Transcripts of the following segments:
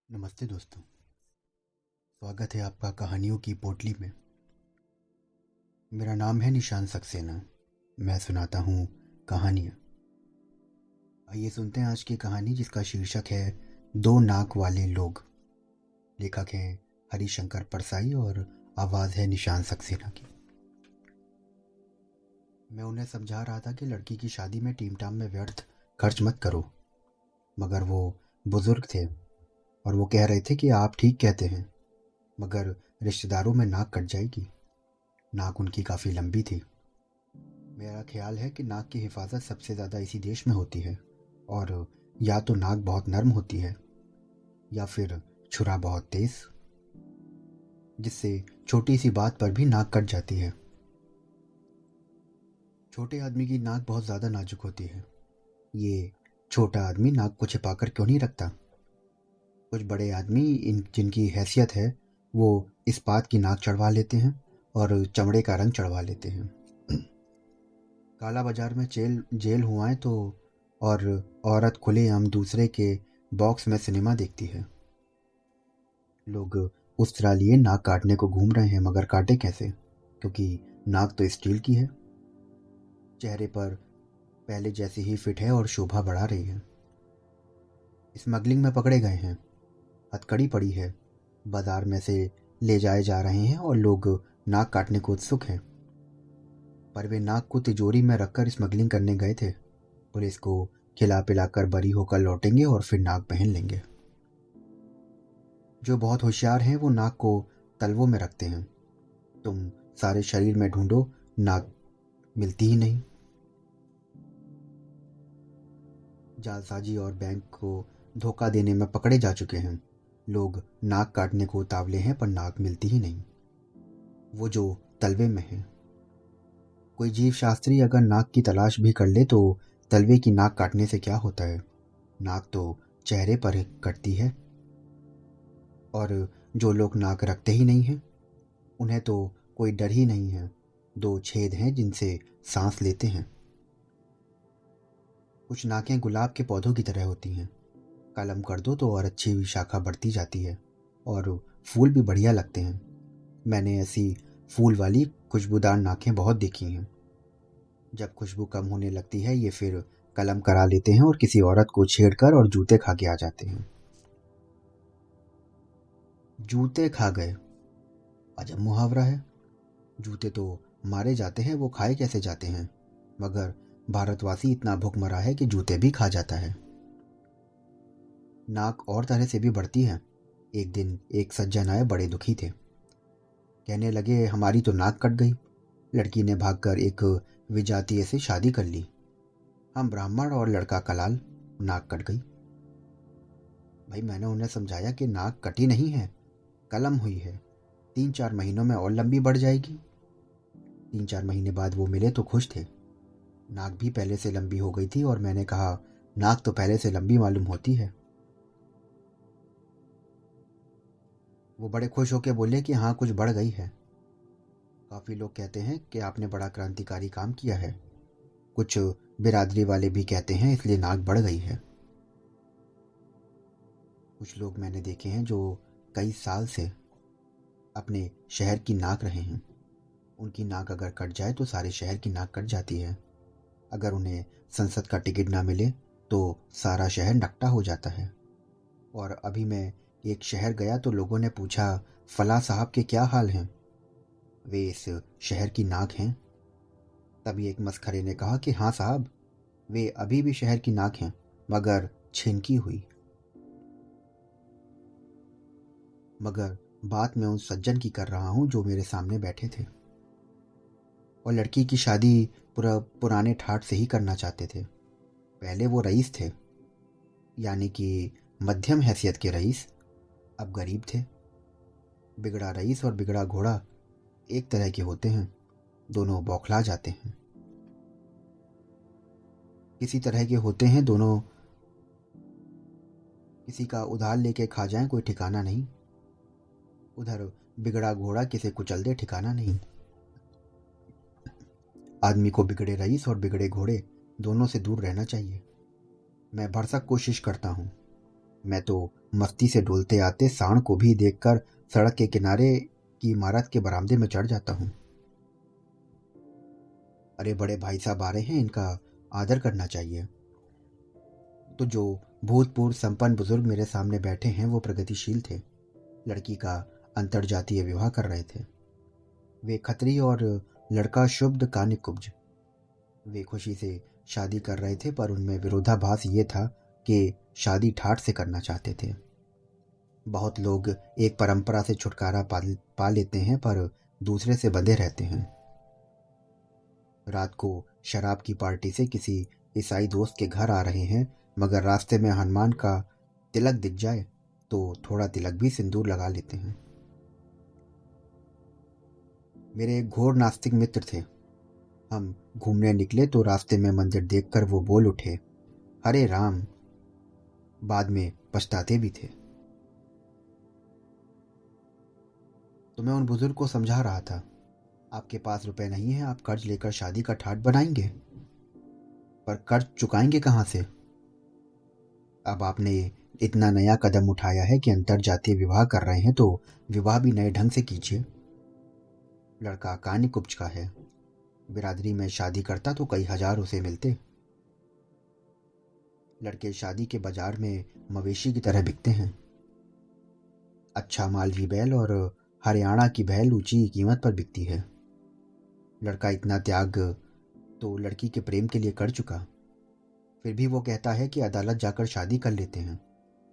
नमस्ते दोस्तों। स्वागत है आपका कहानियों की पोटली में। मेरा नाम है निशान सक्सेना। मैं सुनाता हूँ कहानियाँ। आइए सुनते हैं आज की कहानी, जिसका शीर्षक है दो नाक वाले लोग। लेखक हैं हरिशंकर परसाई और आवाज़ है निशान सक्सेना की। मैं उन्हें समझा रहा था कि लड़की की शादी में टीम-टाम में व्यर्थ खर्च मत करो, मगर वो बुजुर्ग थे और वो कह रहे थे कि आप ठीक कहते हैं, मगर रिश्तेदारों में नाक कट जाएगी। नाक उनकी काफ़ी लंबी थी। मेरा ख्याल है कि नाक की हिफाजत सबसे ज़्यादा इसी देश में होती है, और या तो नाक बहुत नर्म होती है या फिर छुरा बहुत तेज, जिससे छोटी सी बात पर भी नाक कट जाती है। छोटे आदमी की नाक बहुत ज़्यादा नाजुक होती है। ये छोटा आदमी नाक को छिपाकर क्यों नहीं रखता? कुछ बड़े आदमी इन जिनकी हैसियत है, वो इस्पात की नाक चढ़वा लेते हैं और चमड़े का रंग चढ़वा लेते हैं। काला बाजार में जेल हुआ है तो, और औरत खुलेआम दूसरे के बॉक्स में सिनेमा देखती है। लोग उस तरह लिए नाक काटने को घूम रहे हैं, मगर काटे कैसे? क्योंकि नाक तो स्टील की है, चेहरे पर पहले जैसी ही फिट है और शोभा बढ़ा रही है। स्मगलिंग में पकड़े गए हैं, हथकड़ी पड़ी है, बाजार में से ले जाए जा रहे हैं और लोग नाक काटने को उत्सुक हैं। पर वे नाक को तिजोरी में रखकर स्मगलिंग करने गए थे। पुलिस को खिला पिलाकर बरी होकर लौटेंगे और फिर नाक पहन लेंगे। जो बहुत होशियार हैं वो नाक को तलवों में रखते हैं। तुम सारे शरीर में ढूंढो, नाक मिलती ही नहीं। जालसाजी और बैंक को धोखा देने में पकड़े जा चुके हैं। लोग नाक काटने को उतावले हैं, पर नाक मिलती ही नहीं, वो जो तलवे में है। कोई जीव शास्त्री अगर नाक की तलाश भी कर ले तो तलवे की नाक काटने से क्या होता है? नाक तो चेहरे पर कटती है। और जो लोग नाक रखते ही नहीं हैं, उन्हें तो कोई डर ही नहीं है। दो छेद हैं जिनसे सांस लेते हैं। कुछ नाकें गुलाब के पौधों की तरह होती हैं। कलम कर दो तो और अच्छी शाखा बढ़ती जाती है, और फूल भी बढ़िया लगते हैं। मैंने ऐसी फूल वाली खुशबूदार नाकें बहुत देखी हैं। जब खुशबू कम होने लगती है, ये फिर कलम करा लेते हैं और किसी औरत को छेड़कर और जूते खा के आ जाते हैं। जूते खा गए, अजब मुहावरा है। जूते तो मारे जाते हैं, वो खाए कैसे जाते हैं? मगर भारतवासी इतना भूखमरा है कि जूते भी खा जाता है। नाक और तरह से भी बढ़ती है। एक दिन एक सज्जन आए, बड़े दुखी थे। कहने लगे, हमारी तो नाक कट गई। लड़की ने भागकर एक विजातीय से शादी कर ली। हम ब्राह्मण और लड़का कलाल, नाक कट गई। भाई, मैंने उन्हें समझाया कि नाक कटी नहीं है, कलम हुई है। 3-4 महीनों में और लंबी बढ़ जाएगी। 3-4 महीने बाद वो मिले तो खुश थे। नाक भी पहले से लंबी हो गई थी, और मैंने कहा, नाक तो पहले से लंबी मालूम होती है। वो बड़े खुश होकर बोले कि हाँ, कुछ बढ़ गई है। काफ़ी लोग कहते हैं कि आपने बड़ा क्रांतिकारी काम किया है। कुछ बिरादरी वाले भी कहते हैं इसलिए नाक बढ़ गई है। कुछ लोग मैंने देखे हैं जो कई साल से अपने शहर की नाक रहे हैं। उनकी नाक अगर कट जाए तो सारे शहर की नाक कट जाती है। अगर उन्हें संसद का टिकट ना मिले तो सारा शहर नकटा हो जाता है। और अभी मैं एक शहर गया तो लोगों ने पूछा, फला साहब के क्या हाल हैं? वे इस शहर की नाक हैं। तभी एक मस्खरे ने कहा कि हाँ साहब, वे अभी भी शहर की नाक हैं, मगर छिनकी हुई। मगर बात मैं उस सज्जन की कर रहा हूँ जो मेरे सामने बैठे थे, और लड़की की शादी पूरा पुराने ठाट से ही करना चाहते थे। पहले वो रईस थे, यानी कि मध्यम हैसियत के रईस। अब गरीब थे। बिगड़ा रईस और बिगड़ा घोड़ा एक तरह के होते हैं, दोनों बौखला जाते हैं। किसी तरह के होते हैं दोनों, किसी का उधार लेके खा जाएं कोई ठिकाना नहीं। उधर बिगड़ा घोड़ा किसे कुचल दे ठिकाना नहीं। आदमी को बिगड़े रईस और बिगड़े घोड़े दोनों से दूर रहना चाहिए। मैं भरसक कोशिश करता हूँ, मैं तो मस्ती से डोलते आते सांड को भी देखकर सड़क के किनारे की इमारत के बरामदे में चढ़ जाता हूँ। अरे बड़े भाई साहब आ रहे हैं, इनका आदर करना चाहिए। तो जो भूतपूर्व संपन्न बुजुर्ग मेरे सामने बैठे हैं वो प्रगतिशील थे, लड़की का अंतर्जातीय विवाह कर रहे थे। वे खत्री और लड़का शुद्ध कान्य कुब्ज। वे खुशी से शादी कर रहे थे, पर उनमें विरोधाभास ये था कि शादी ठाठ से करना चाहते थे। बहुत लोग एक परंपरा से छुटकारा पा लेते हैं, पर दूसरे से बंधे रहते हैं। रात को शराब की पार्टी से किसी ईसाई दोस्त के घर आ रहे हैं, मगर रास्ते में हनुमान का तिलक दिख जाए तो थोड़ा तिलक भी सिंदूर लगा लेते हैं। मेरे एक घोर नास्तिक मित्र थे। हम घूमने निकले तो रास्ते में मंदिर देखकर वो बोल उठे, हरे राम। बाद में पछताते भी थे। तो मैं उन बुजुर्ग को समझा रहा था, आपके पास रुपए नहीं है, आप कर्ज लेकर शादी का ठाट बनाएंगे, पर कर्ज चुकाएंगे कहाँ से? अब आपने इतना नया कदम उठाया है कि अंतरजातीय विवाह कर रहे हैं, तो विवाह भी नए ढंग से कीजिए। लड़का कान्य कुब्ज का है, बिरादरी में शादी करता तो कई हजार उसे मिलते। लड़के शादी के बाजार में मवेशी की तरह बिकते हैं। अच्छा मालवी बैल और हरियाणा की बैल ऊंची कीमत पर बिकती है। लड़का इतना त्याग तो लड़की के प्रेम के लिए कर चुका, फिर भी वो कहता है कि अदालत जाकर शादी कर लेते हैं,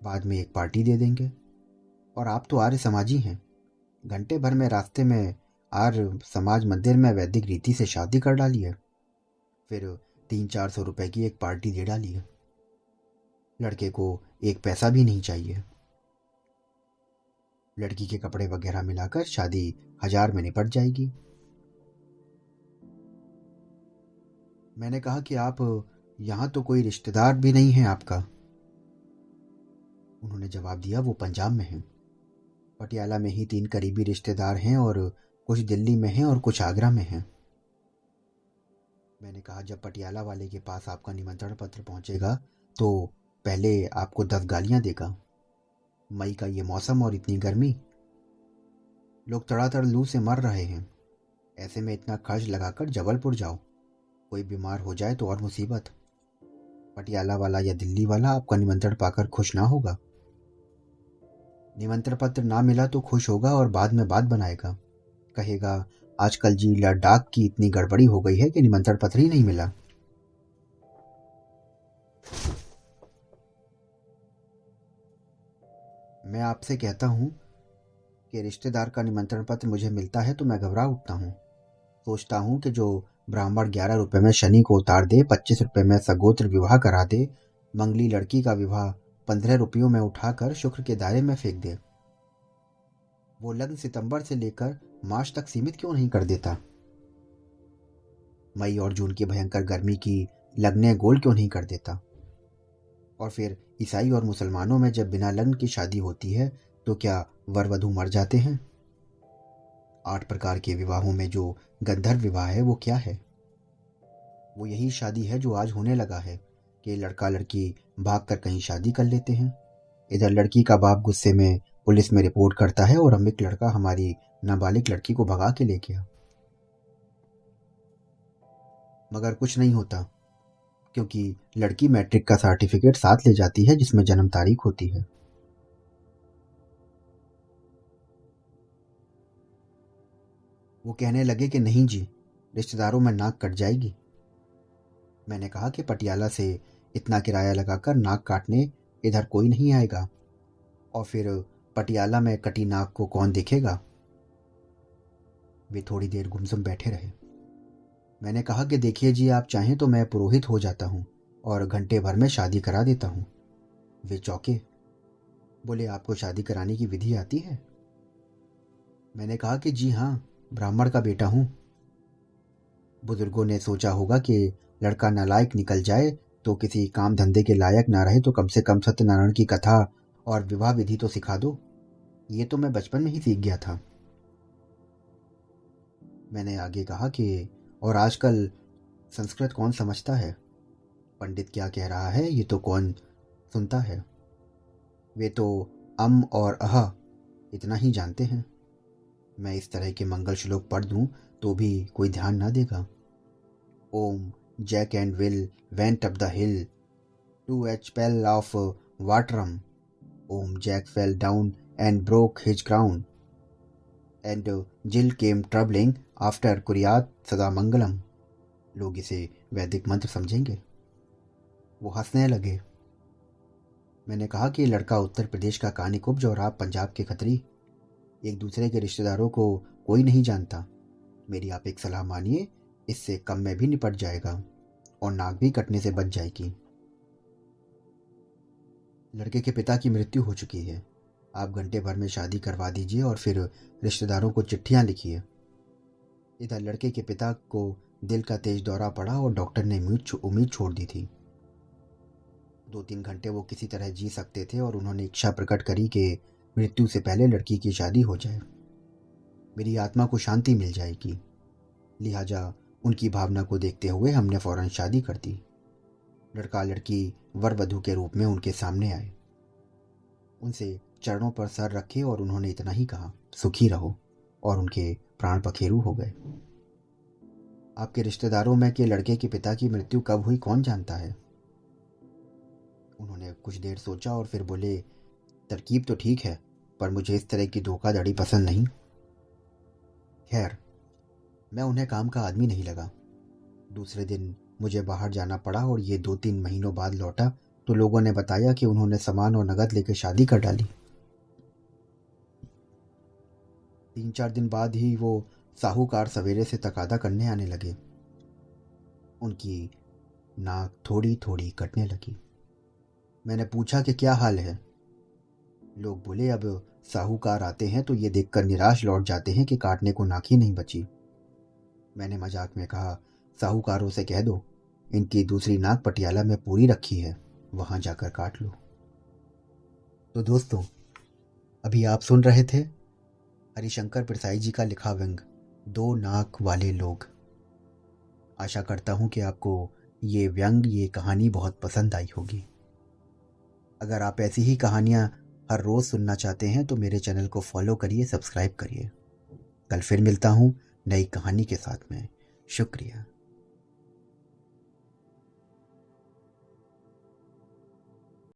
बाद में एक पार्टी दे देंगे। और आप तो आर्य समाजी हैं, घंटे भर में रास्ते में आर्य समाज मंदिर में वैदिक रीति से शादी कर डाली है, फिर 300-400 रुपए की एक पार्टी दे डाली है। लड़के को एक पैसा भी नहीं चाहिए। लड़की के कपड़े वगैरह मिलाकर शादी 1000 में निपट जाएगी। मैंने कहा कि आप यहाँ तो कोई रिश्तेदार भी नहीं है आपका। उन्होंने जवाब दिया, वो पंजाब में हैं। पटियाला में ही 3 करीबी रिश्तेदार हैं और कुछ दिल्ली में हैं और कुछ आगरा में हैं। मैंने कहा, जब पटियाला वाले के पास आपका निमंत्रण पत्र पहुंचेगा तो पहले आपको 10 गालियां देगा। मई का ये मौसम और इतनी गर्मी, लोग तड़ातड़ लू से मर रहे हैं, ऐसे में इतना खर्च लगाकर जबलपुर जाओ, कोई बीमार हो जाए तो और मुसीबत। पटियाला वाला या दिल्ली वाला आपका निमंत्रण पाकर खुश ना होगा। निमंत्रण पत्र ना मिला तो खुश होगा और बाद में बात बनाएगा, कहेगा आजकल जी डाक की इतनी गड़बड़ी हो गई है कि निमंत्रण पत्र ही नहीं मिला। मैं आपसे कहता हूँ कि रिश्तेदार का निमंत्रण पत्र मुझे मिलता है तो मैं घबरा उठता हूँ। सोचता हूँ कि जो ब्राह्मण 11 रुपए में शनि को उतार दे, 25 रुपए में सगोत्र विवाह करा दे, मंगली लड़की का विवाह 15 रुपयों में उठाकर शुक्र के दायरे में फेंक दे, वो लग्न सितंबर से लेकर मार्च तक सीमित क्यों नहीं कर देता? मई और जून की भयंकर गर्मी की लग्नें गोल क्यों नहीं कर देता? और फिर ईसाई और मुसलमानों में जब बिना लग्न की शादी होती है तो क्या वर वधू मर जाते हैं? 8 प्रकार के विवाहों में जो गंधर्व विवाह है वो क्या है? वो यही शादी है जो आज होने लगा है कि लड़का लड़की भागकर कहीं शादी कर लेते हैं। इधर लड़की का बाप गुस्से में पुलिस में रिपोर्ट करता है और अमिक लड़का हमारी नाबालिग लड़की को भगा के ले गया। मगर कुछ नहीं होता, क्योंकि लड़की मैट्रिक का सर्टिफिकेट साथ ले जाती है जिसमें जन्म तारीख होती है। वो कहने लगे कि नहीं जी, रिश्तेदारों में नाक कट जाएगी। मैंने कहा कि पटियाला से इतना किराया लगाकर नाक काटने इधर कोई नहीं आएगा, और फिर पटियाला में कटी नाक को कौन देखेगा? वे थोड़ी देर गुमसुम बैठे रहे। मैंने कहा कि देखिए जी, आप चाहें तो मैं पुरोहित हो जाता हूँ और घंटे भर में शादी करा देता हूँ। वे चौंके, बोले आपको शादी कराने की विधि आती है? मैंने कहा कि जी हाँ, ब्राह्मण का बेटा हूँ। बुजुर्गों ने सोचा होगा कि लड़का नालायक निकल जाए तो किसी काम धंधे के लायक ना रहे तो कम से कम सत्यनारायण की कथा और विवाह विधि तो सिखा दो। ये तो मैं बचपन में ही सीख गया था। मैंने आगे कहा कि और आजकल संस्कृत कौन समझता है? पंडित क्या कह रहा है ये तो कौन सुनता है? वे तो और अह इतना ही जानते हैं। मैं इस तरह के मंगल श्लोक पढ़ दूं तो भी कोई ध्यान ना देगा। ओम Jack and Jill went up the hill to fetch pail of water. ओम Jack fell down and broke his crown and Jill came troubling after कुरियात सदा मंगलम। लोग इसे वैदिक मंत्र समझेंगे। वो हंसने लगे। मैंने कहा कि लड़का उत्तर प्रदेश का कानीकुब्ज और आप पंजाब के खत्री। एक दूसरे के रिश्तेदारों को कोई नहीं जानता। मेरी आप एक सलाह मानिए, इससे कम में भी निपट जाएगा और नाक भी कटने से बच जाएगी। लड़के के पिता की मृत्यु हो चुकी है। आप घंटे भर में शादी करवा दीजिए और फिर रिश्तेदारों को चिट्ठियां लिखिए। इधर लड़के के पिता को दिल का तेज दौरा पड़ा और डॉक्टर ने उम्मीद छोड़ दी थी। 2-3 घंटे वो किसी तरह जी सकते थे और उन्होंने इच्छा प्रकट करी कि मृत्यु से पहले लड़की की शादी हो जाए। मेरी आत्मा को शांति मिल जाएगी। लिहाजा उनकी भावना को देखते हुए हमने फौरन शादी कर दी। लड़का लड़की वर वधू के रूप में उनके सामने आए। उनसे चरणों पर सर रखे और उन्होंने इतना ही कहा, सुखी रहो, और उनके प्राण पखेरु हो गए। आपके रिश्तेदारों में के लड़के के पिता की मृत्यु कब हुई कौन जानता है? उन्होंने कुछ देर सोचा और फिर बोले, तरकीब तो ठीक है, पर मुझे इस तरह की धोखाधड़ी पसंद नहीं। खैर, मैं उन्हें काम का आदमी नहीं लगा। दूसरे दिन मुझे बाहर जाना पड़ा और ये 2-3 महीनों बाद लौटा तो लोगों ने बताया कि उन्होंने सामान और नगद लेकर शादी कर डाली। 3-4 दिन बाद ही वो साहूकार सवेरे से तकादा करने आने लगे। उनकी नाक थोड़ी थोड़ी कटने लगी। मैंने पूछा कि क्या हाल है। लोग बोले, अब साहूकार आते हैं तो ये देखकर निराश लौट जाते हैं कि काटने को नाक ही नहीं बची। मैंने मजाक में कहा, साहूकारों से कह दो इनकी दूसरी नाक पटियाला में पूरी रखी है, वहां जाकर काट लो। तो दोस्तों, अभी आप सुन रहे थे हरिशंकर प्रसाई जी का लिखा व्यंग 2 नाक वाले लोग। आशा करता हूं कि आपको ये व्यंग, ये कहानी बहुत पसंद आई होगी। अगर आप ऐसी ही कहानियां हर रोज सुनना चाहते हैं तो मेरे चैनल को फॉलो करिए, सब्सक्राइब करिए। कल फिर मिलता हूं नई कहानी के साथ में। शुक्रिया।